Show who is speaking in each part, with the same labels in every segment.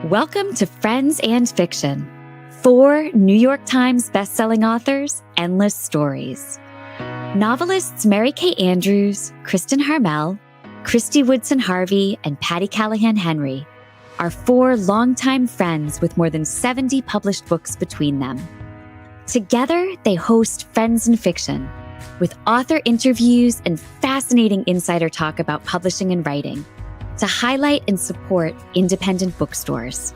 Speaker 1: Welcome to Friends and Fiction. 4 New York Times bestselling authors, endless stories. Novelists Mary Kay Andrews, Kristin Harmel, Kristy Woodson Harvey, and Patti Callahan Henry are 4 longtime friends with more than 70 published books between them. Together, they host Friends and Fiction, with author interviews and fascinating insider talk about publishing and writing, to highlight and support independent bookstores.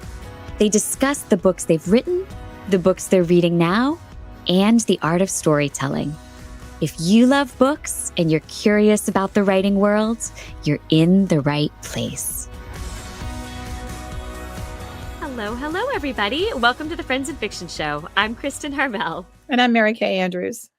Speaker 1: They discuss the books they've written, the books they're reading now, and the art of storytelling. If you love books and you're curious about the writing world, you're in the right place. Hello, everybody. Welcome to the Friends and Fiction Show. I'm Kristin Harmel.
Speaker 2: And I'm Mary Kay Andrews.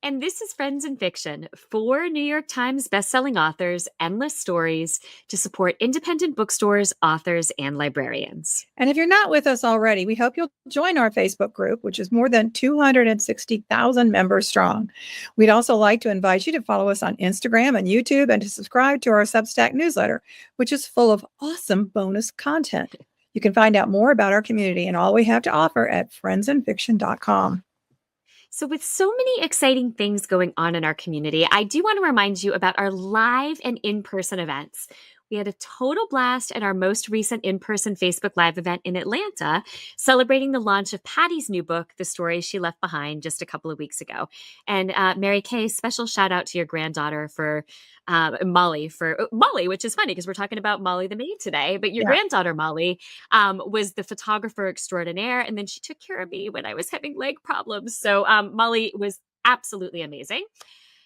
Speaker 1: And this is Friends and Fiction, 4 New York Times bestselling authors, endless stories to support independent bookstores, authors, and librarians.
Speaker 2: And if you're not with us already, we hope you'll join our Facebook group, which is more than 260,000 members strong. We'd also like to invite you to follow us on Instagram and YouTube and to subscribe to our Substack newsletter, which is full of awesome bonus content. You can find out more about our community and all we have to offer at friendsandfiction.com.
Speaker 1: So with so many exciting things going on in our community, I do want to remind you about our live and in-person events. We had a total blast at our most recent in-person Facebook Live event in Atlanta, celebrating the launch of Patti's new book, The Story She Left Behind, just a couple of weeks ago. And Mary Kay, special shout out to your granddaughter for Molly, which is funny because we're talking about Molly the maid today, but your granddaughter Molly was the photographer extraordinaire, and then she took care of me when I was having leg problems. So Molly was absolutely amazing.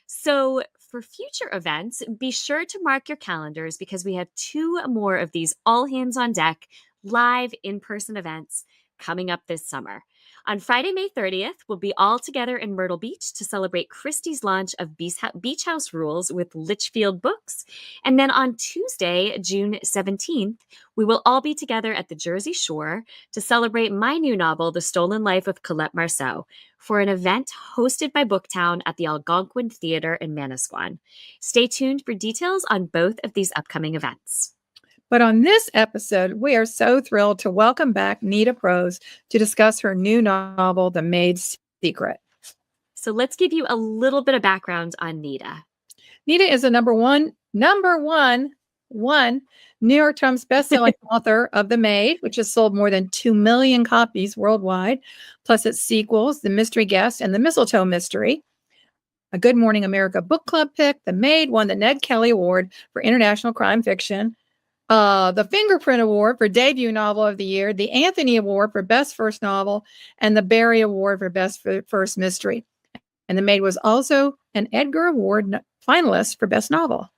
Speaker 1: So for future events, be sure to mark your calendars because we have 2 more of these all hands on deck live in-person events coming up this summer. On Friday, May 30th, we'll be all together in Myrtle Beach to celebrate Kristy's launch of Beach House Rules with Litchfield Books. And then on Tuesday, June 17th, we will all be together at the Jersey Shore to celebrate my new novel, The Stolen Life of Colette Marceau, for an event hosted by Booktown at the Algonquin Theater in Manasquan. Stay tuned for details on both of these upcoming events.
Speaker 2: But on this episode, we are so thrilled to welcome back Nita Prose to discuss her new novel, The Maid's Secret.
Speaker 1: So let's give you a little bit of background on Nita.
Speaker 2: Nita is a number one New York Times bestselling author of The Maid, which has sold more than 2 million copies worldwide, plus its sequels, The Mystery Guest and The Mistletoe Mystery. A Good Morning America book club pick, The Maid won the Ned Kelly Award for International Crime Fiction, the Fingerprint Award for Debut Novel of the Year, the Anthony Award for Best First Novel, and the Barry Award for Best First Mystery. And The Maid was also an Edgar Award finalist for Best Novel.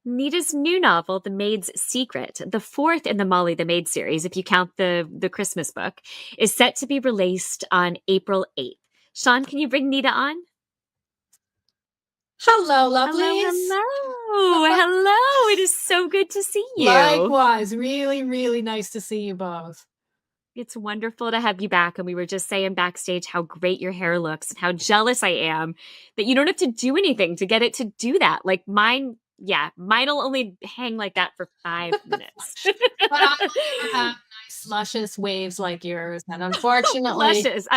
Speaker 1: Nita's new novel, The Maid's Secret, the 4th in the Molly the Maid series, if you count the Christmas book, is set to be released on April 8th. Sean, can you bring Nita on?
Speaker 3: Hello, lovelies.
Speaker 1: Hello. It is so good to see you.
Speaker 3: Likewise. Really, really nice to see you both.
Speaker 1: It's wonderful to have you back. And we were just saying backstage how great your hair looks and how jealous I am that you don't have to do anything to get it to do that. Like mine'll only hang like that for 5 minutes.
Speaker 3: But I have nice, luscious waves like yours. And unfortunately...
Speaker 1: Luscious.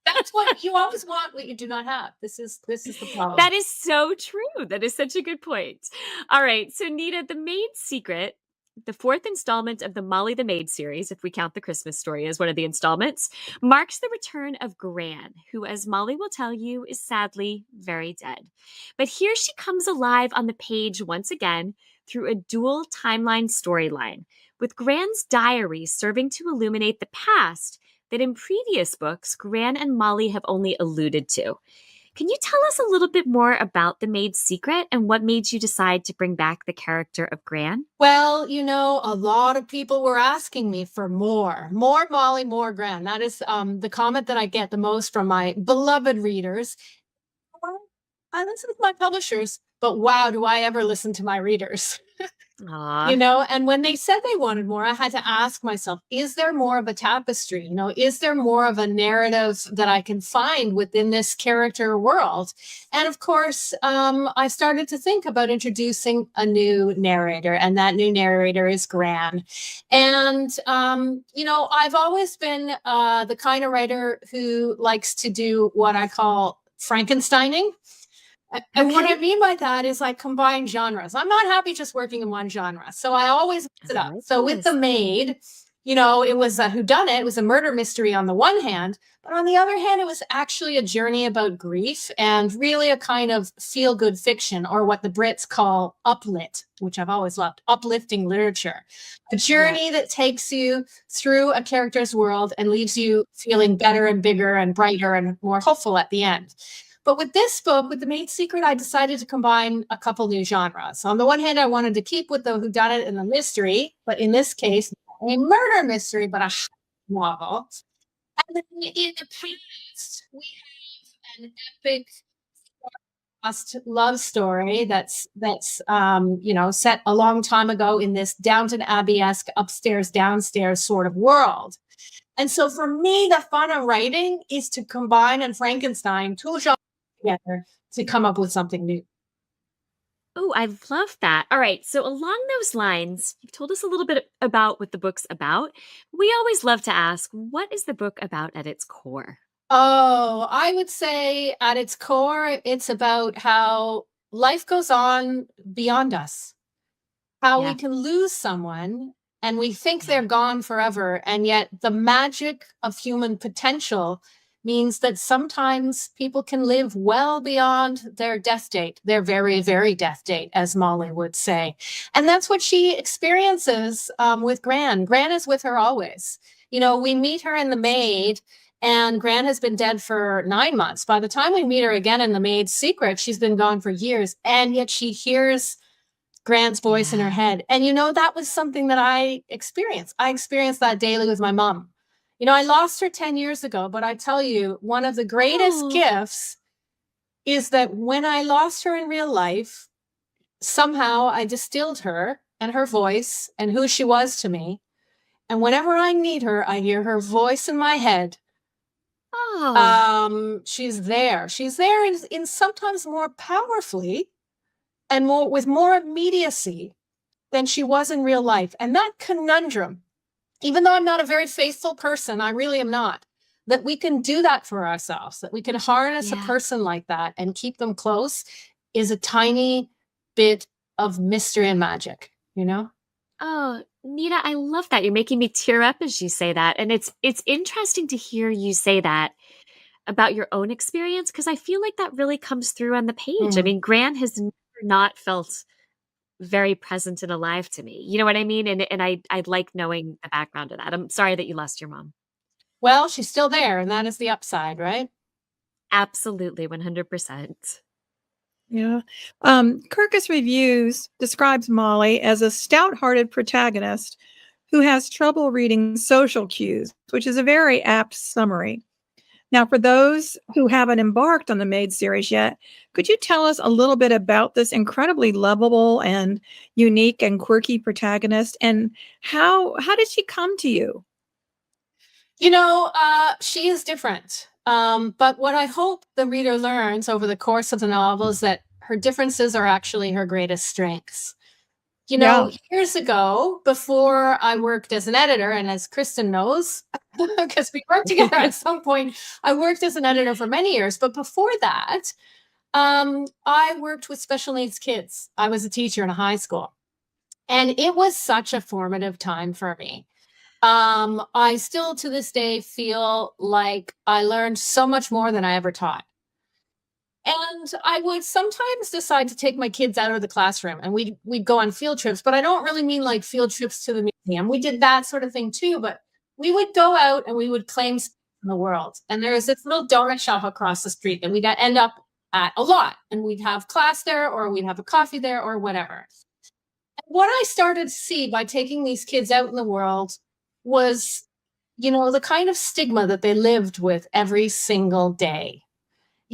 Speaker 3: That's what you always want, what you do not have. This is the problem.
Speaker 1: That is so true. That is such a good point. All right. So Nita, The Maid's Secret, the 4th installment of the Molly the Maid series, if we count the Christmas story as one of the installments, marks the return of Gran, who, as Molly will tell you, is sadly very dead. But here she comes alive on the page once again through a dual timeline storyline, with Gran's diary serving to illuminate the past that in previous books, Gran and Molly have only alluded to. Can you tell us a little bit more about The Maid's Secret and what made you decide to bring back the character of Gran?
Speaker 3: Well, a lot of people were asking me for more Molly, more Gran. That is the comment that I get the most from my beloved readers. I listen to my publishers, but wow, do I ever listen to my readers.
Speaker 1: Aw.
Speaker 3: And when they said they wanted more, I had to ask myself, is there more of a tapestry? Is there more of a narrative that I can find within this character world? And of course, I started to think about introducing a new narrator, and that new narrator is Gran. And, I've always been the kind of writer who likes to do what I call Frankensteining. And what I
Speaker 1: Okay.
Speaker 3: mean by that is I combine genres. I'm not happy just working in one genre. So I always mix it
Speaker 1: I
Speaker 3: up.
Speaker 1: like
Speaker 3: So with The
Speaker 1: this.
Speaker 3: Maid, it was a whodunit. It was a murder mystery on the one hand, but on the other hand, it was actually a journey about grief and really a kind of feel good fiction, or what the Brits call uplit, which I've always loved, uplifting literature. A
Speaker 1: Yeah.
Speaker 3: journey that takes you through a character's world and leaves you feeling better and bigger and brighter and more hopeful at the end. But with this book, with The Maid Secret, I decided to combine a couple new genres. On the one hand, I wanted to keep with the whodunit and the mystery, but in this case, a murder mystery, but a novel. And then in the past, we have an epic lost love story that's set a long time ago in this Downton Abbey-esque upstairs downstairs sort of world. And so for me, the fun of writing is to combine and Frankenstein two genres together to come up with something new.
Speaker 1: Oh, I love that. All right. So, along those lines, you've told us a little bit about what the book's about. We always love to ask, what is the book about at its core?
Speaker 3: Oh, I would say at its core, it's about how life goes on beyond us, how we
Speaker 1: Yeah.
Speaker 3: can lose someone and we think
Speaker 1: Yeah.
Speaker 3: they're gone forever. And yet the magic of human potential means that sometimes people can live well beyond their death date, their very, very death date, as Molly would say. And that's what she experiences with Gran. Gran is with her always. We meet her in The Maid, and Gran has been dead for 9 months. By the time we meet her again in The Maid's Secret, she's been gone for years. And yet she hears Gran's voice in her
Speaker 1: Yeah.
Speaker 3: head. And that was something that I experienced. I experienced that daily with my mom. I lost her 10 years ago, but I tell you, one of the greatest
Speaker 1: Oh,
Speaker 3: gifts is that when I lost her in real life, somehow I distilled her and her voice and who she was to me. And whenever I need her, I hear her voice in my head.
Speaker 1: oh,
Speaker 3: She's there. She's there in sometimes more powerfully and more with more immediacy than she was in real life. And that conundrum, even though I'm not a very faithful person, I really am not, that we can do that for ourselves, that we can harness a
Speaker 1: yeah.
Speaker 3: person like that and keep them close, is a tiny bit of mystery and magic.
Speaker 1: Oh, Nita, I love that. You're making me tear up as you say that. And it's interesting to hear you say that about your own experience, because I feel like that really comes through on the page. I
Speaker 3: Mm.
Speaker 1: mean, Gran has never not felt very present and alive to me. You know what I mean? And I like knowing the background of that. I'm sorry that you lost your mom.
Speaker 3: Well, she's still there, and that is the upside, right?
Speaker 1: Absolutely, 100%.
Speaker 2: Yeah. Kirkus Reviews describes Molly as a stout-hearted protagonist who has trouble reading social cues, which is a very apt summary. Now, for those who haven't embarked on the Maid series yet, could you tell us a little bit about this incredibly lovable and unique and quirky protagonist, and how did she come to you?
Speaker 3: She is different. But what I hope the reader learns over the course of the novel is that her differences are actually her greatest strengths.
Speaker 2: Yeah.
Speaker 3: Years ago, before I worked as an editor, and as Kristin knows, because we worked together at some point, I worked as an editor for many years. But before that, I worked with special needs kids. I was a teacher in a high school. And it was such a formative time for me. I still to this day feel like I learned so much more than I ever taught. And I would sometimes decide to take my kids out of the classroom and we'd go on field trips, but I don't really mean like field trips to the museum. We did that sort of thing too, but we would go out and we would claim space in the world. And there was this little donut shop across the street that we'd end up at a lot. And we'd have class there, or we'd have a coffee there, or whatever. What I started to see by taking these kids out in the world was, the kind of stigma that they lived with every single day.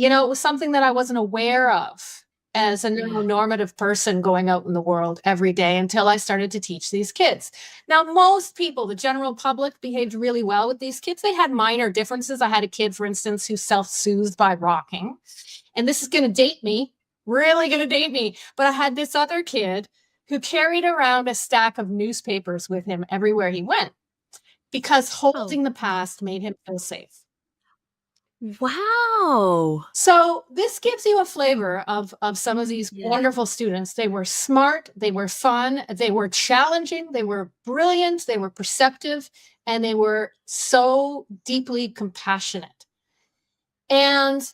Speaker 3: It was something that I wasn't aware of. as a neuronormative person going out in the world every day until I started to teach these kids. Now, most people, the general public, behaved really well with these kids. They had minor differences. I had a kid, for instance, who self-soothed by rocking. And this is going to date me, really going to date me. But I had this other kid who carried around a stack of newspapers with him everywhere he went because holding the past made him feel safe.
Speaker 1: Wow.
Speaker 3: So this gives you a flavor of some of these wonderful students. They were smart, they were fun, they were challenging, they were brilliant, they were perceptive, and they were so deeply compassionate. And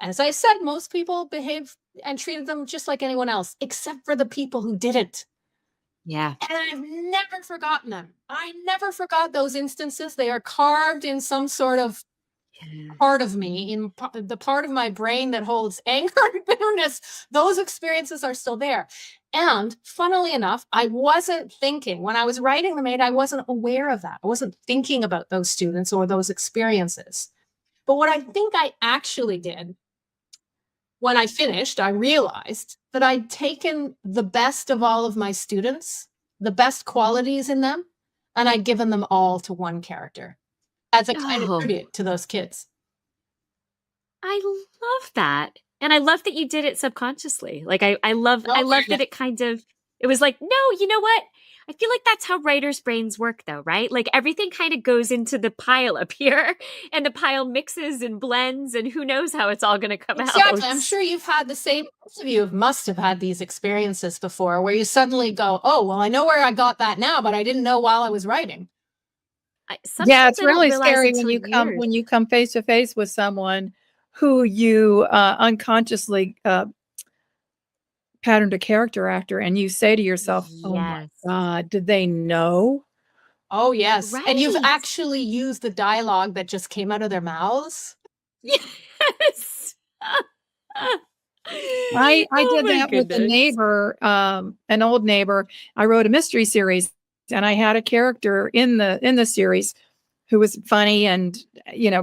Speaker 3: as I said, most people behaved and treated them just like anyone else, except for the people who didn't.
Speaker 1: Yeah.
Speaker 3: And I've never forgotten them. I never forgot those instances. They are carved in some sort of part of me, in the part of my brain that holds anger and bitterness. Those experiences are still there. And funnily enough, I wasn't thinking, when I was writing The Maid, I wasn't aware of that. I wasn't thinking about those students or those experiences. But what I think I actually did when I finished, I realized that I'd taken the best of all of my students, the best qualities in them, and I'd given them all to one character as a kind of tribute to those kids.
Speaker 1: I love that. And I love that you did it subconsciously. Like I love that it was like, no, you know what? I feel like that's how writers' brains work though, right? Like everything kind of goes into the pile up here and the pile mixes and blends and who knows how it's all going to come out.
Speaker 3: Exactly. I'm sure you've had the same, most of you must have had these experiences before where you suddenly go, oh, well, I know where I got that now, but I didn't know while I was writing.
Speaker 2: It's really scary when you come face to face with someone who you unconsciously patterned a character after, and you say to yourself, "Oh my God, did they know?"
Speaker 3: Oh yes, right. And you've actually used the dialogue that just came out of their mouths.
Speaker 1: Yes.
Speaker 2: I did that with a neighbor, an old neighbor. I wrote a mystery series, and I had a character in the series who was funny and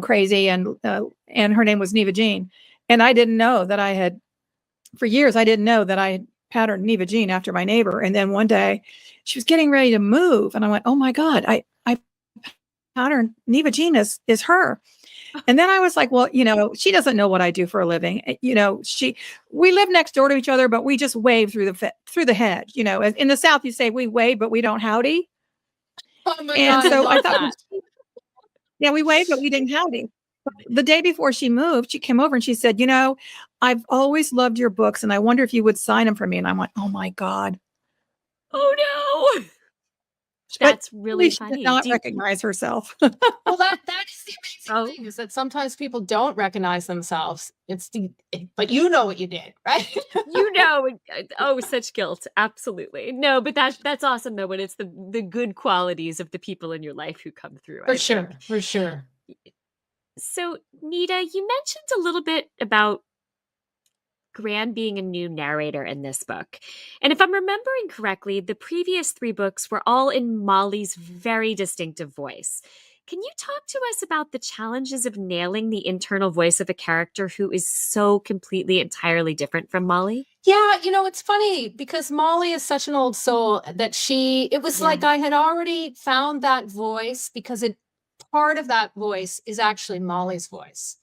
Speaker 2: crazy, and her name was Neva Jean. And I didn't know that for years I didn't know that I had patterned Neva Jean after my neighbor. And then one day she was getting ready to move, and I went, "Oh my God, I patterned Neva Jean is her." And then I was like, well, she doesn't know what I do for a living. We live next door to each other, but we just wave through the hedge. In the South, you say we wave, but we don't howdy.
Speaker 3: Oh my God,
Speaker 2: so I thought, we waved, but we didn't howdy. The day before she moved, she came over and she said, "I've always loved your books, and I wonder if you would sign them for me." And I'm like, "Oh my God.
Speaker 1: Oh no." That's really funny.
Speaker 2: She did not recognize herself.
Speaker 3: Well, that is the amazing thing, is that sometimes people don't recognize themselves. But you know what you did, right?
Speaker 1: Such guilt. Absolutely. No, but that's awesome though, when it's the good qualities of the people in your life who come through.
Speaker 3: For sure.
Speaker 1: So, Nita, you mentioned a little bit about Gran being a new narrator in this book. And if I'm remembering correctly, the previous 3 books were all in Molly's very distinctive voice. Can you talk to us about the challenges of nailing the internal voice of a character who is so completely, entirely different from Molly?
Speaker 3: Yeah, it's funny because Molly is such an old soul that it was like I had already found that voice because part of that voice is actually Molly's voice.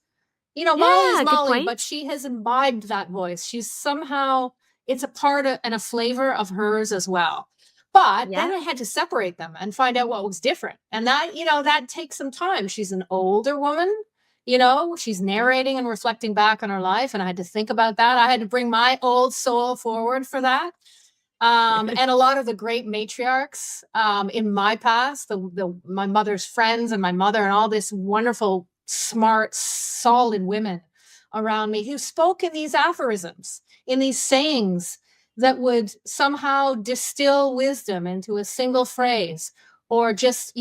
Speaker 3: Molly's Molly, but she has imbibed that voice. She's somehow, it's a part of and a flavor of hers as well. But then I had to separate them and find out what was different. And that takes some time. She's an older woman, she's narrating and reflecting back on her life. And I had to think about that. I had to bring my old soul forward for that. And a lot of the great matriarchs in my past, my mother's friends and my mother and all this wonderful, smart, solid women around me who spoke in these aphorisms, in these sayings that would somehow distill wisdom into a single phrase, or just,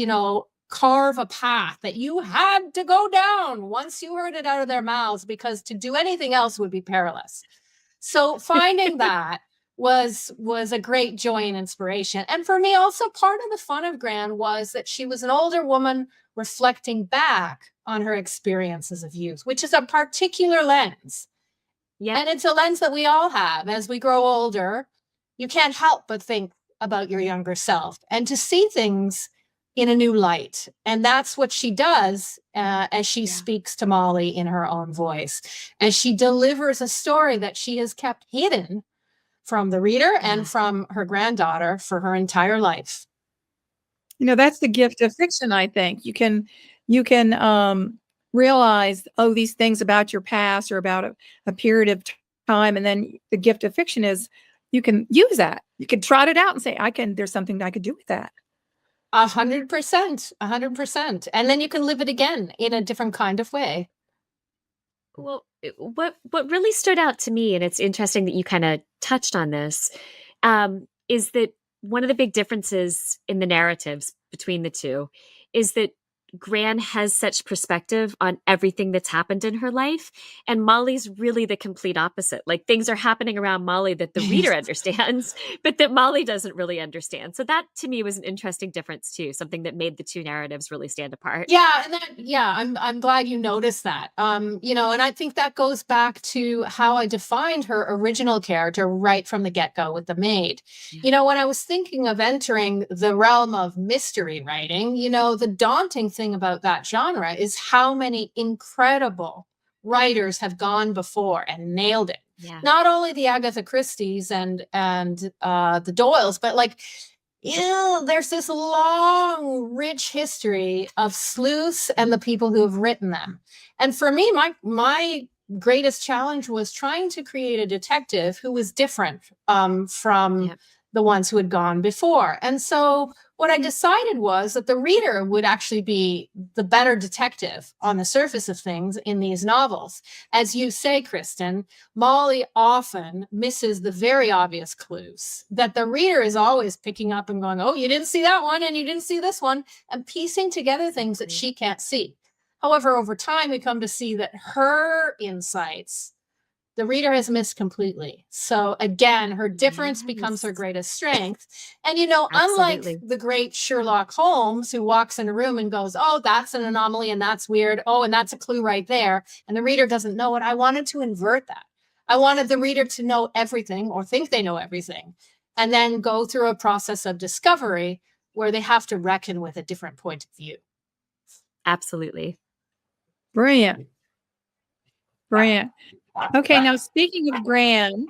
Speaker 3: carve a path that you had to go down once you heard it out of their mouths, because to do anything else would be perilous. So finding that was a great joy and inspiration. And for me also, part of the fun of Gran was that she was an older woman reflecting back on her experiences of youth, which is a particular lens.
Speaker 1: Yeah.
Speaker 3: And it's a lens that we all have. As we grow older, you can't help but think about your younger self and to see things in a new light. And that's what she does as she speaks to Molly in her own voice, as she delivers a story that she has kept hidden from the reader and from her granddaughter for her entire life.
Speaker 2: That's the gift of fiction, I think. You can realize, these things about your past or about a period of time. And then the gift of fiction is you can use that. You can trot it out and say, there's something I could do with that.
Speaker 3: 100%, 100%. And then you can live it again in a different kind of way.
Speaker 1: Well, what really stood out to me, and it's interesting that you kind of touched on this, is that one of the big differences in the narratives between the two is that Gran has such perspective on everything that's happened in her life, and Molly's really the complete opposite. Like, things are happening around Molly that the reader understands, but that Molly doesn't really understand. So that to me was an interesting difference too, something that made the two narratives really stand apart.
Speaker 3: Yeah, and I'm glad you noticed that. And I think that goes back to how I defined her original character right from the get-go with the Maid. When I was thinking of entering the realm of mystery writing, the daunting thing about that genre is how many incredible writers have gone before and nailed it. Not only the Agatha Christie's and the Doyles, but there's this long, rich history of sleuths and the people who have written them. And for me, my greatest challenge was trying to create a detective who was different from the ones who had gone before. And so what I decided was that the reader would actually be the better detective on the surface of things in these novels. As you say, Kristin, Molly often misses the very obvious clues that the reader is always picking up and going, oh, you didn't see that one and you didn't see this one, and piecing together things that she can't see. However, over time, we come to see that her insights the reader has missed completely. So again, her difference becomes her greatest strength. And, unlike the great Sherlock Holmes, who walks in a room and goes, oh, that's an anomaly and that's weird. Oh, and that's a clue right there. And the reader doesn't know it. I wanted to invert that. I wanted the reader to know everything or think they know everything, and then go through a process of discovery where they have to reckon with a different point of view.
Speaker 1: Absolutely.
Speaker 2: Brilliant. Okay, now speaking of Gran,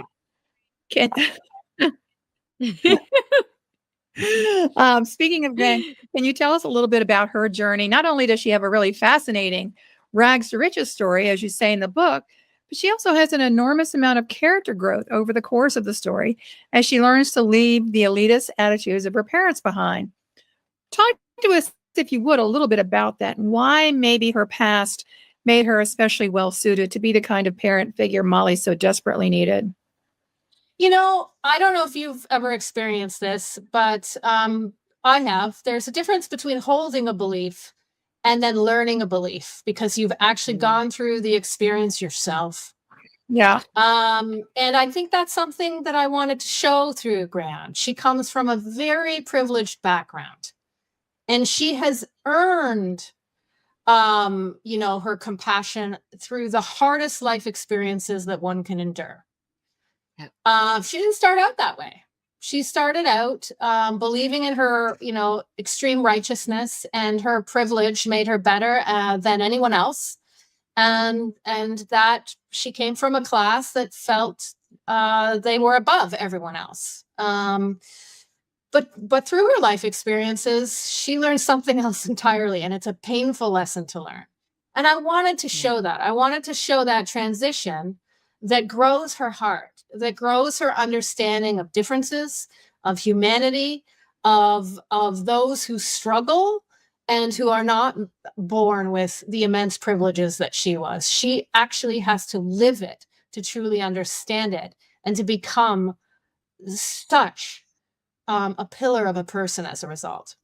Speaker 2: speaking of Gran, can you tell us a little bit about her journey? Not only does she have a really fascinating rags to riches story, as you say in the book, but she also has an enormous amount of character growth over the course of the story as she learns to leave the elitist attitudes of her parents behind. Talk to us, if you would, a little bit about that and why maybe her past made her especially well suited to be the kind of parent figure Molly so desperately needed.
Speaker 3: I don't know if you've ever experienced this, but I have. There's a difference between holding a belief and then learning a belief because you've actually gone through the experience yourself.
Speaker 2: Yeah.
Speaker 3: And I think that's something that I wanted to show through Gran. She comes from a very privileged background, and she has earned her compassion through the hardest life experiences that one can endure. She didn't start out that way. She started out believing in her, extreme righteousness, and her privilege made her better than anyone else. And that she came from a class that felt they were above everyone else. But through her life experiences, she learned something else entirely, and it's a painful lesson to learn. And I wanted to show that. I wanted to show that transition that grows her heart, that grows her understanding of differences, of humanity, of those who struggle and who are not born with the immense privileges that she was. She actually has to live it to truly understand it and to become such a pillar of a person as a result.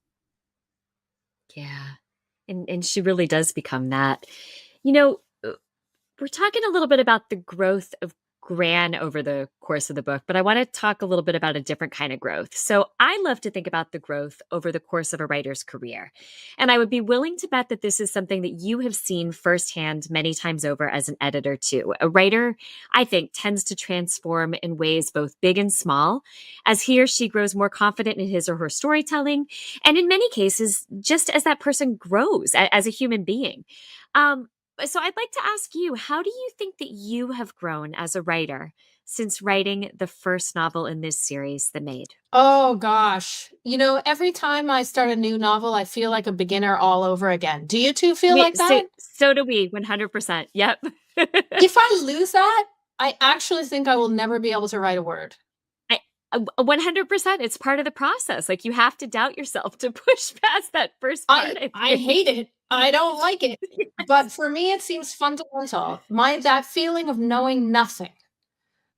Speaker 1: Yeah. And she really does become that. We're talking a little bit about the growth of Gran over the course of the book, but I want to talk a little bit about a different kind of growth. So I love to think about the growth over the course of a writer's career. And I would be willing to bet that this is something that you have seen firsthand many times over as an editor, too. A writer, I think, tends to transform in ways both big and small as he or she grows more confident in his or her storytelling. And in many cases, just as that person grows as a human being. So I'd like to ask you, how do you think that you have grown as a writer since writing the first novel in this series, The Maid?
Speaker 3: Oh gosh. Every time I start a new novel, I feel like a beginner all over again. Do you two feel like that?
Speaker 1: So do we, 100%. Yep.
Speaker 3: If I lose that, I actually think I will never be able to write a word.
Speaker 1: 100%. It's part of the process. Like, you have to doubt yourself to push past that first part.
Speaker 3: I hate it. I don't like it. But for me, it seems fundamental. That feeling of knowing nothing,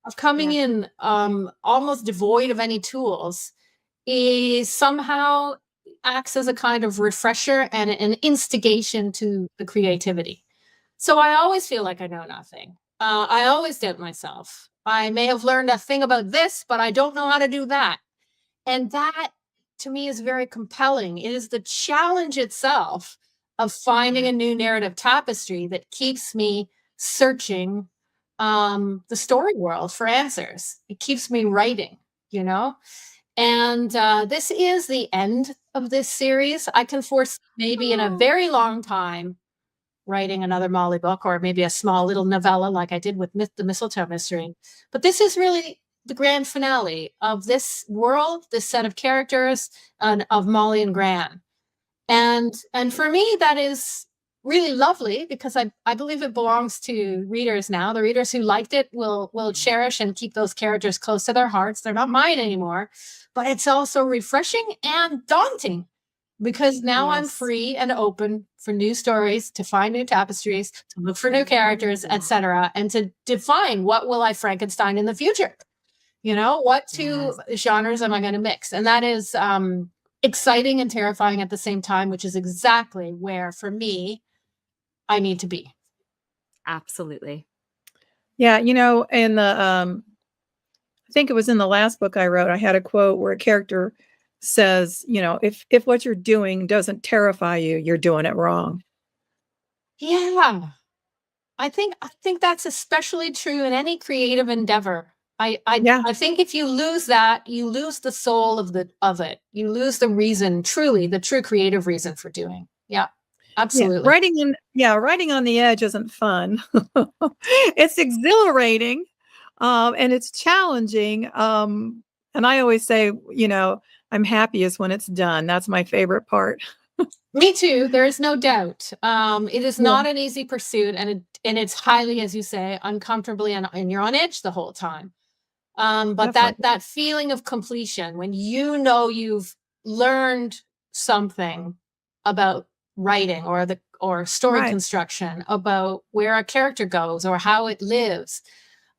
Speaker 3: of coming in almost devoid of any tools, is somehow acts as a kind of refresher and an instigation to the creativity. So I always feel like I know nothing. I always doubt myself. I may have learned a thing about this, but I don't know how to do that. And that, to me, is very compelling. It is the challenge itself of finding a new narrative tapestry that keeps me searching the story world for answers. It keeps me writing, And this is the end of this series. I can foresee maybe in a very long time writing another Molly book, or maybe a small little novella like I did with the Mistletoe Mystery. But this is really the grand finale of this world, this set of characters, and of Molly and Gran. And for me, that is really lovely, because I believe it belongs to readers now. The readers who liked it will cherish and keep those characters close to their hearts. They're not mine anymore. But it's also refreshing and daunting, because now I'm free and open for new stories, to find new tapestries, to look for new characters, etc., and to define what will I Frankenstein in the future. What two genres am I going to mix? And that is exciting and terrifying at the same time, which is exactly where, for me, I need to be.
Speaker 1: Absolutely.
Speaker 2: Yeah, in the I think it was in the last book I wrote, I had a quote where a character says, if what you're doing doesn't terrify you, you're doing it wrong.
Speaker 3: Yeah. I think that's especially true in any creative endeavor. I think if you lose that, you lose the soul of it. You lose the reason, the true creative reason for doing. Yeah, absolutely.
Speaker 2: Writing on the edge isn't fun. It's exhilarating, and it's challenging. And I always say, I'm happiest when it's done. That's my favorite part.
Speaker 3: Me too. There is no doubt. It is not an easy pursuit, and it's highly, as you say, uncomfortably, and you're on edge the whole time. But that feeling of completion, when you've learned something about writing or story construction, about where a character goes or how it lives,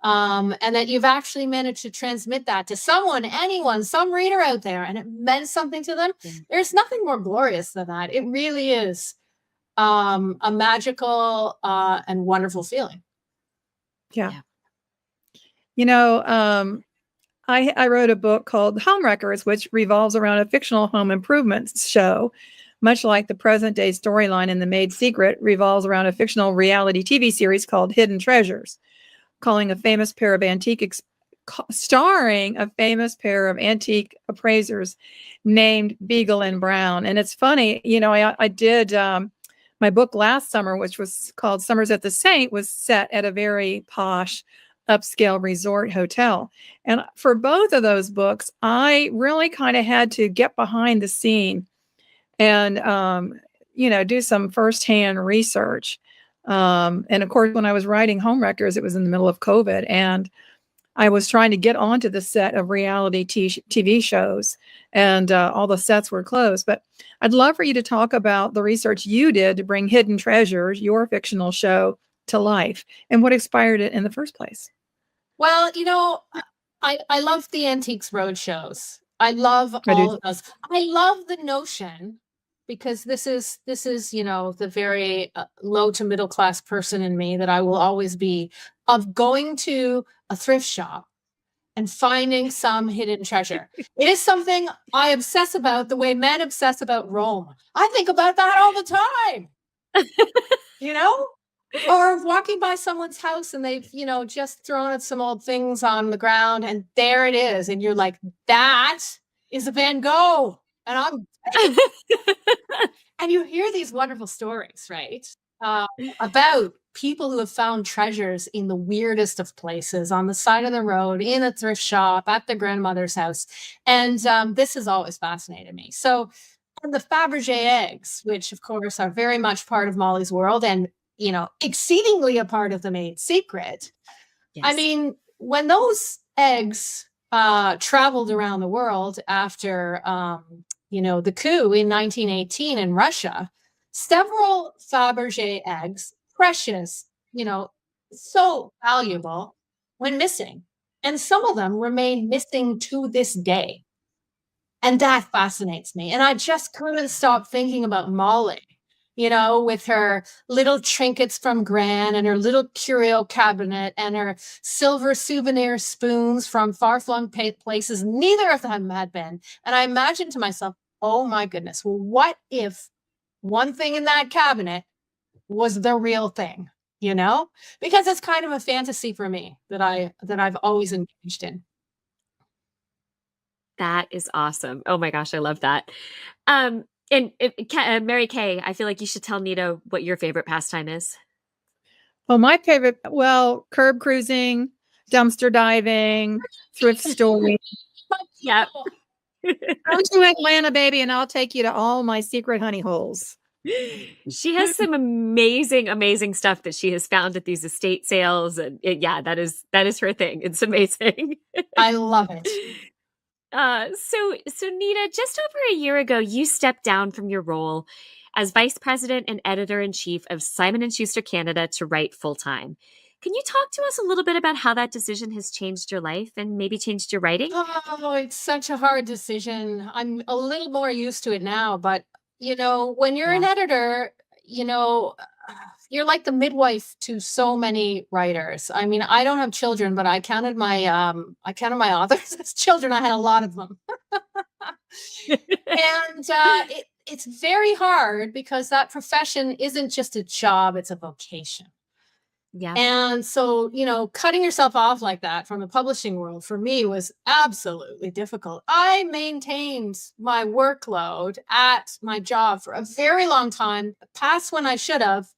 Speaker 3: and that you've actually managed to transmit that to someone, anyone, some reader out there, and it meant something to them. There's nothing more glorious than that. It really is a magical and wonderful feeling.
Speaker 2: Yeah. I wrote a book called Homewreckers, which revolves around a fictional home improvement show, much like the present day storyline in The Maid Secret revolves around a fictional reality TV series called Hidden Treasures, starring a famous pair of antique appraisers named Beagle and Brown. And it's funny, I did my book last summer, which was called Summers at the Saint, was set at a very posh upscale resort hotel. And for both of those books, I really kind of had to get behind the scene and, do some firsthand research. And of course, when I was writing Homewreckers, it was in the middle of COVID, and I was trying to get onto the set of reality TV shows, and all the sets were closed. But I'd love for you to talk about the research you did to bring Hidden Treasures, your fictional show, to life, and what inspired it in the first place.
Speaker 3: Well, I love the Antiques Road shows. I love all of those. I love the notion, because this is the very low to middle class person in me, that I will always be, of going to a thrift shop and finding some hidden treasure. It is something I obsess about the way men obsess about Rome. I think about that all the time, you know? Or walking by someone's house and they've, just thrown some old things on the ground and there it is. And you're like, that is a Van Gogh. And and you hear these wonderful stories, right? About people who have found treasures in the weirdest of places, on the side of the road, in a thrift shop, at their grandmother's house. And this has always fascinated me. So, and the Fabergé eggs, which of course are very much part of Molly's world and, exceedingly a part of the Maid secret.
Speaker 1: Yes.
Speaker 3: I mean, when those eggs traveled around the world after, the coup in 1918 in Russia, several Fabergé eggs, precious, so valuable, went missing. And some of them remain missing to this day. And that fascinates me. And I just couldn't stop thinking about Molly, with her little trinkets from Gran and her little curio cabinet and her silver souvenir spoons from far-flung places. Neither of them had been. And I imagined to myself, oh my goodness, well, what if one thing in that cabinet was the real thing, because it's kind of a fantasy for me that I've always engaged in.
Speaker 1: That is awesome. Oh my gosh, I love that. And Mary Kay, I feel like you should tell Nita what your favorite pastime is.
Speaker 2: Well, my favorite, curb cruising, dumpster diving, thrift storing.
Speaker 1: Yep.
Speaker 2: Come to Atlanta, baby, and I'll take you to all my secret honey holes.
Speaker 1: She has some amazing stuff that she has found at these estate sales. And that is her thing. It's amazing.
Speaker 3: I love it.
Speaker 1: So Nita, just over a year ago, you stepped down from your role as vice president and editor-in-chief of Simon & Schuster Canada to write full-time. Can you talk to us a little bit about how that decision has changed your life and maybe changed your writing?
Speaker 3: Oh, it's such a hard decision. I'm a little more used to it now, but when you're an editor, you're like the midwife to so many writers. I mean, I don't have children, but I counted my authors as children. I had a lot of them. And it's very hard because that profession isn't just a job, it's a vocation.
Speaker 1: Yeah.
Speaker 3: And so, cutting yourself off like that from the publishing world for me was absolutely difficult. I maintained my workload at my job for a very long time, past when I should have,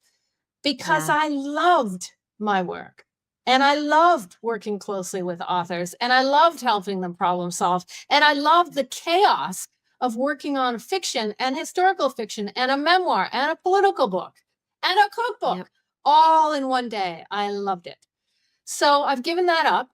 Speaker 3: because I loved my work and I loved working closely with authors and I loved helping them problem solve. And I loved the chaos of working on fiction and historical fiction and a memoir and a political book and a cookbook. Yep. All in one day. I loved it. So I've given that up.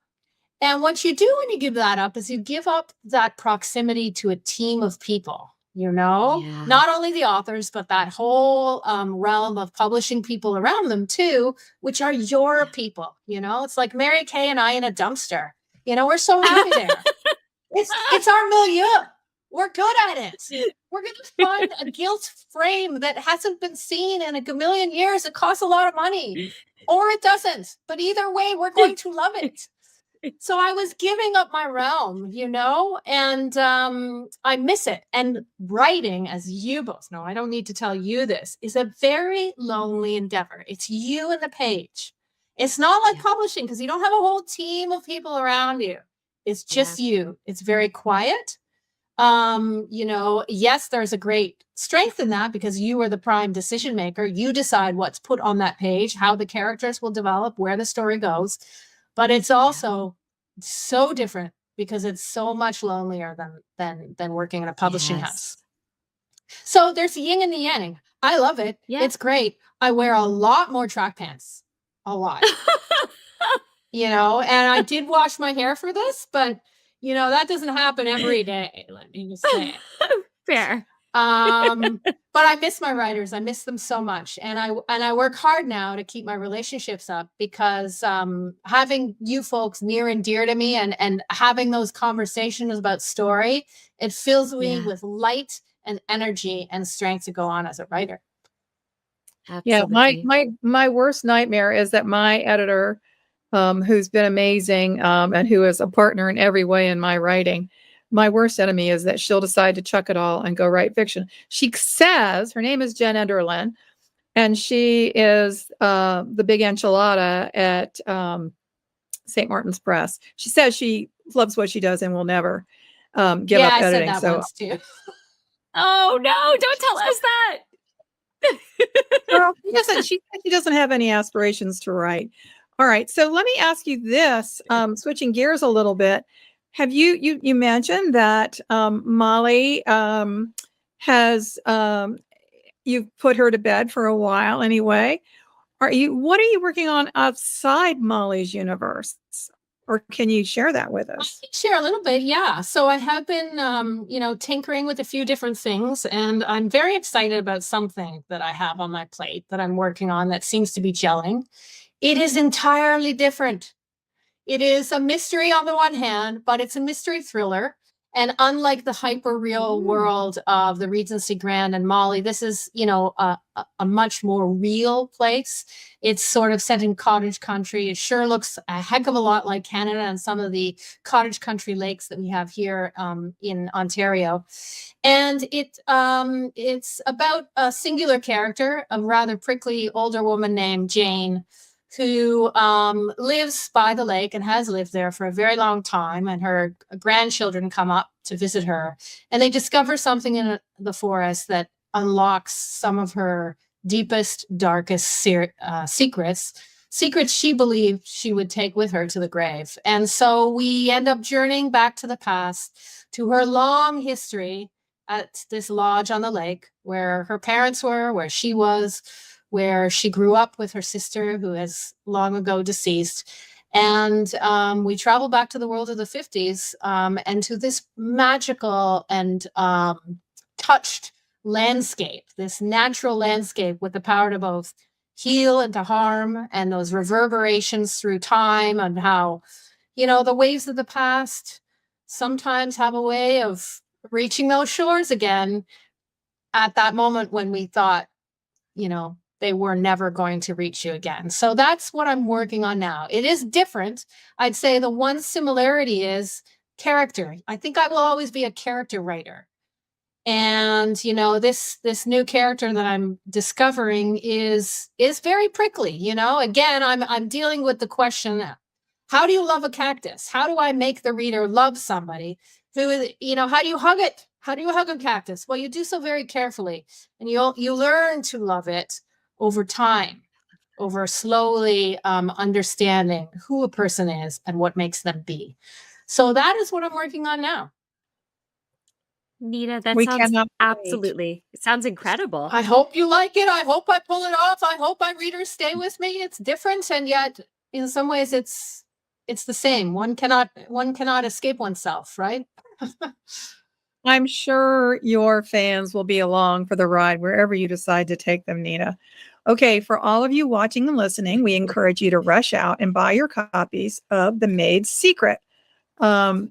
Speaker 3: And what you do when you give that up is you give up that proximity to a team of people, not only the authors, but that whole realm of publishing people around them too, which are your people. It's like Mary Kay and I in a dumpster. We're so happy there. It's our milieu. We're good at it. We're going to find a gilt frame that hasn't been seen in a million years. It costs a lot of money, or it doesn't. But either way, we're going to love it. So I was giving up my realm, and I miss it. And writing, as you both know, I don't need to tell you this, is a very lonely endeavor. It's you and the page. It's not like publishing because you don't have a whole team of people around you. It's just you. It's very quiet. Yes, there's a great strength in that because you are the prime decision maker. You decide what's put on that page, how the characters will develop, where the story goes. But it's also so different because it's so much lonelier than working in a publishing house. So there's the yin and the yang. I love it. Yeah. It's great. I wear a lot more track pants. A lot. And I did wash my hair for this, but that doesn't happen every day. Let me just say.
Speaker 1: Fair.
Speaker 3: But I miss my writers. I miss them so much. And I work hard now to keep my relationships up because having you folks near and dear to me and having those conversations about story, it fills me with light and energy and strength to go on as a writer.
Speaker 2: Absolutely. Yeah, my worst nightmare is that my editor who's been amazing and who is a partner in every way in my writing. My worst enemy is that she'll decide to chuck it all and go write fiction. She says her name is Jen Enderlin, and she is the big enchilada at St. Martin's Press. She says she loves what she does and will never give up
Speaker 3: I
Speaker 2: editing.
Speaker 3: said that
Speaker 2: So,
Speaker 3: once too.
Speaker 1: Oh no, don't tell us that.
Speaker 2: girl, she doesn't have any aspirations to write. All right. So let me ask you this, switching gears a little bit. Have you mentioned that Molly has you've put her to bed for a while anyway? What are you working on outside Molly's universe? Or can you share that with us?
Speaker 3: I can share a little bit, yeah. So I have been, tinkering with a few different things, and I'm very excited about something that I have on my plate that I'm working on that seems to be gelling. It is entirely different. It is a mystery on the one hand, but it's a mystery thriller. And unlike the hyper real world of the Regency Gran and Molly, this is, a much more real place. It's sort of set in cottage country. It sure looks a heck of a lot like Canada and some of the cottage country lakes that we have here in Ontario. And it's about a singular character, a rather prickly older woman named Jane, who lives by the lake and has lived there for a very long time. And her grandchildren come up to visit her, and they discover something in the forest that unlocks some of her deepest, darkest secrets she believed she would take with her to the grave. And so we end up journeying back to the past, to her long history at this lodge on the lake where her parents were, where she was, where she grew up with her sister, who has long ago deceased. And we travel back to the world of the 50s and to this magical and touched landscape, this natural landscape with the power to both heal and to harm, and those reverberations through time, and how, the waves of the past sometimes have a way of reaching those shores again at that moment when we thought, they were never going to reach you again. So that's what I'm working on now. It is different. I'd say the one similarity is character. I think I will always be a character writer. And, this new character that I'm discovering is very prickly. Again, I'm dealing with the question, how do you love a cactus? How do I make the reader love somebody who, how do you hug it? How do you hug a cactus? Well, you do so very carefully, and you learn to love it over time, over slowly understanding who a person is and what makes them be. So that is what I'm working on now.
Speaker 1: Nita, that
Speaker 2: We
Speaker 1: sounds
Speaker 2: cannot wait.
Speaker 1: absolutely, it sounds incredible.
Speaker 3: I hope you like it. I hope I pull it off. I hope my readers stay with me. It's different, and yet in some ways it's the same. One cannot escape oneself, right?
Speaker 2: I'm sure your fans will be along for the ride wherever you decide to take them, Nita. Okay, for all of you watching and listening, we encourage you to rush out and buy your copies of The Maid's Secret. The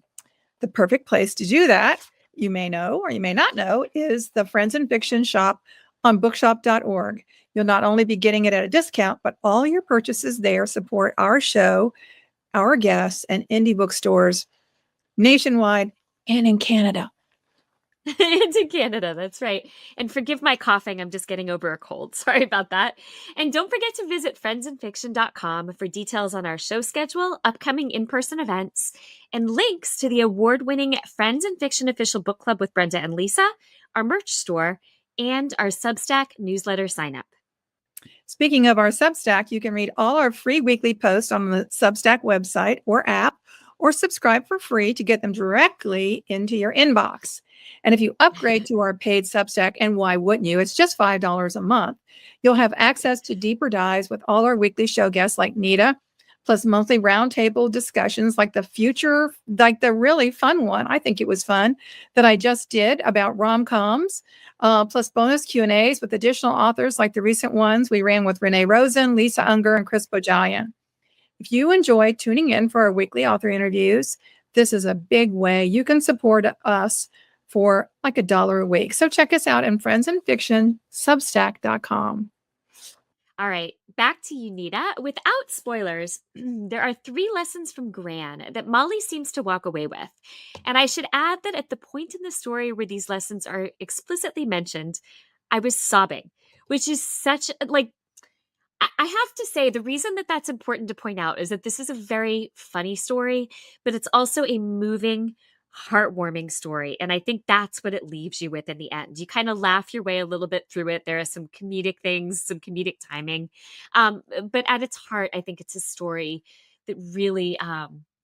Speaker 2: perfect place to do that, you may know or you may not know, is the Friends and Fiction shop on bookshop.org. You'll not only be getting it at a discount, but all your purchases there support our show, our guests, and indie bookstores nationwide and in Canada.
Speaker 1: Into Canada, that's right. And forgive my coughing, I'm just getting over a cold. Sorry about that. And don't forget to visit friendsandfiction.com for details on our show schedule, upcoming in-person events, and links to the award-winning Friends and Fiction official book club with Brenda and Lisa, our merch store, and our Substack newsletter sign-up.
Speaker 2: Speaking of our Substack, you can read all our free weekly posts on the Substack website or app, or subscribe for free to get them directly into your inbox. And if you upgrade to our paid Substack, and why wouldn't you? It's just $5 a month. You'll have access to deeper dives with all our weekly show guests like Nita, plus monthly roundtable discussions like the really fun one. I think it was fun that I just did about rom-coms, plus bonus Q&As with additional authors like the recent ones we ran with Renee Rosen, Lisa Unger, and Chris Bojayan. If you enjoy tuning in for our weekly author interviews, this is a big way you can support us for like $1 a week. So check us out in Friends and Fiction, Substack.com.
Speaker 1: All right, back to you, Nita. Without spoilers, there are 3 lessons from Gran that Molly seems to walk away with. And I should add that at the point in the story where these lessons are explicitly mentioned, I was sobbing, which is such like I have to say the reason that that's important to point out is that this is a very funny story, but it's also a moving, heartwarming story. And I think that's what it leaves you with in the end. You kind of laugh your way a little bit through it. There are some comedic things, some comedic timing. But at its heart, I think it's a story that really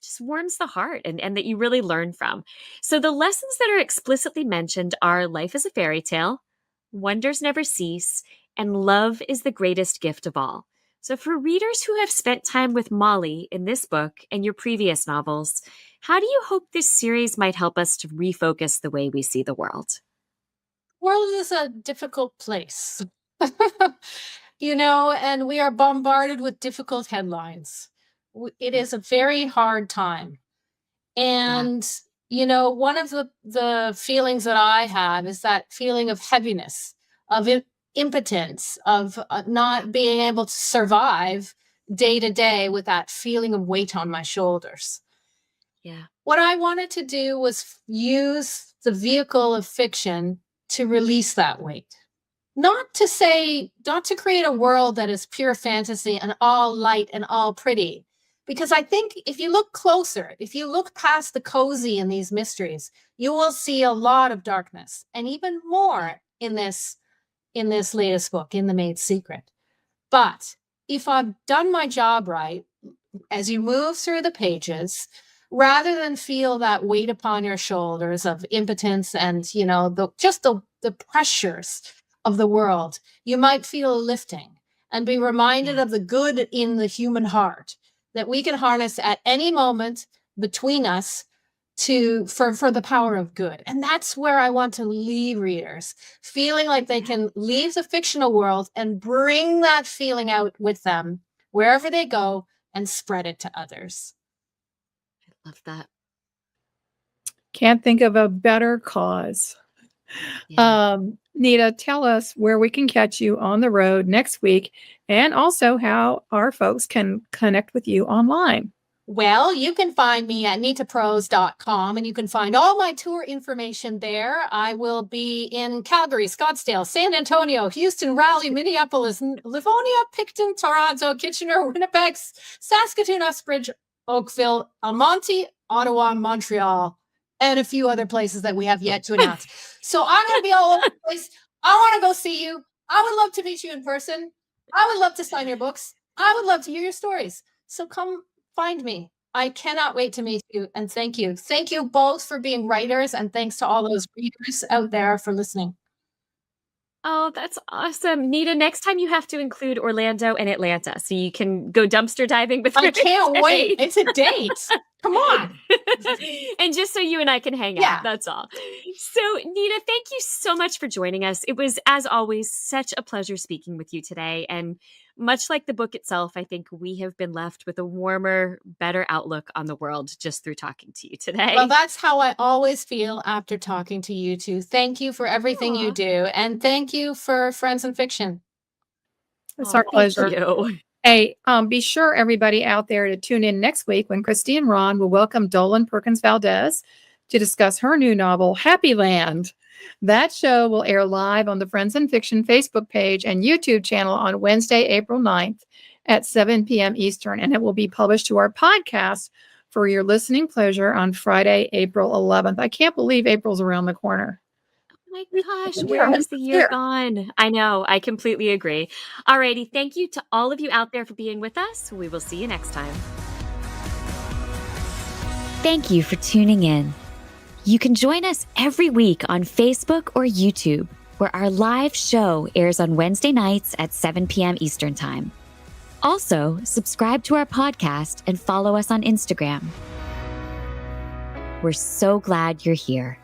Speaker 1: just warms the heart and that you really learn from. So the lessons that are explicitly mentioned are life is a fairy tale, wonders never cease, and love is the greatest gift of all. So, for readers who have spent time with Molly in this book and your previous novels, how do you hope this series might help us to refocus the way we see the world?
Speaker 3: The world is a difficult place, and we are bombarded with difficult headlines. It is a very hard time. And, one of the feelings that I have is that feeling of heaviness, of impotence, of not being able to survive day to day with that feeling of weight on my shoulders.
Speaker 1: Yeah.
Speaker 3: What I wanted to do was use the vehicle of fiction to release that weight. Not to create a world that is pure fantasy and all light and all pretty. Because I think if you look closer, if you look past the cozy in these mysteries, you will see a lot of darkness, and even more in this latest book, in The Maid's Secret. But if I've done my job right, as you move through the pages, rather than feel that weight upon your shoulders of impotence and, the pressures of the world, you might feel a lifting and be reminded of the good in the human heart that we can harness at any moment between us for the power of good. And that's where I want to leave readers, feeling like they can leave the fictional world and bring that feeling out with them wherever they go and spread it to others.
Speaker 1: I love that.
Speaker 2: Can't think of a better cause. Yeah. Nita, tell us where we can catch you on the road next week, and also how our folks can connect with you online.
Speaker 3: Well, you can find me at nitaprose.com, and you can find all my tour information there. I will be in Calgary, Scottsdale, San Antonio, Houston, Raleigh, Minneapolis, Livonia, Picton, Toronto, Kitchener, Winnipeg, Saskatoon, Uxbridge, Oakville, Almonte, Ottawa, Montreal, and a few other places that we have yet to announce. So I'm going to be all over the place. I want to go see you. I would love to meet you in person. I would love to sign your books. I would love to hear your stories. So come find me. I cannot wait to meet you. And thank you. Thank you both for being writers. And thanks to all those readers out there for listening.
Speaker 1: Oh, that's awesome. Nita, next time you have to include Orlando and Atlanta so you can go dumpster diving with
Speaker 3: I can't wait. It's a date. Come on.
Speaker 1: And just so you and I can hang out. That's all. So, Nita, thank you so much for joining us. It was, as always, such a pleasure speaking with you today. And much like the book itself, I think we have been left with a warmer, better outlook on the world just through talking to you today.
Speaker 3: Well, that's how I always feel after talking to you two. Thank you for everything you do. And thank you for Friends in Fiction.
Speaker 2: It's our pleasure.
Speaker 1: Thank you.
Speaker 2: Hey, be sure everybody out there to tune in next week when Kristy and Ron will welcome Dolan Perkins Valdez to discuss her new novel, Happy Land. That show will air live on the Friends in Fiction Facebook page and YouTube channel on Wednesday, April 9th at 7 p.m. Eastern, and it will be published to our podcast for your listening pleasure on Friday, April 11th. I can't believe April's around the corner.
Speaker 1: Oh my gosh, where has the year gone? I know, I completely agree. Alrighty, thank you to all of you out there for being with us. We will see you next time. Thank you for tuning in. You can join us every week on Facebook or YouTube, where our live show airs on Wednesday nights at 7 p.m. Eastern Time. Also, subscribe to our podcast and follow us on Instagram. We're so glad you're here.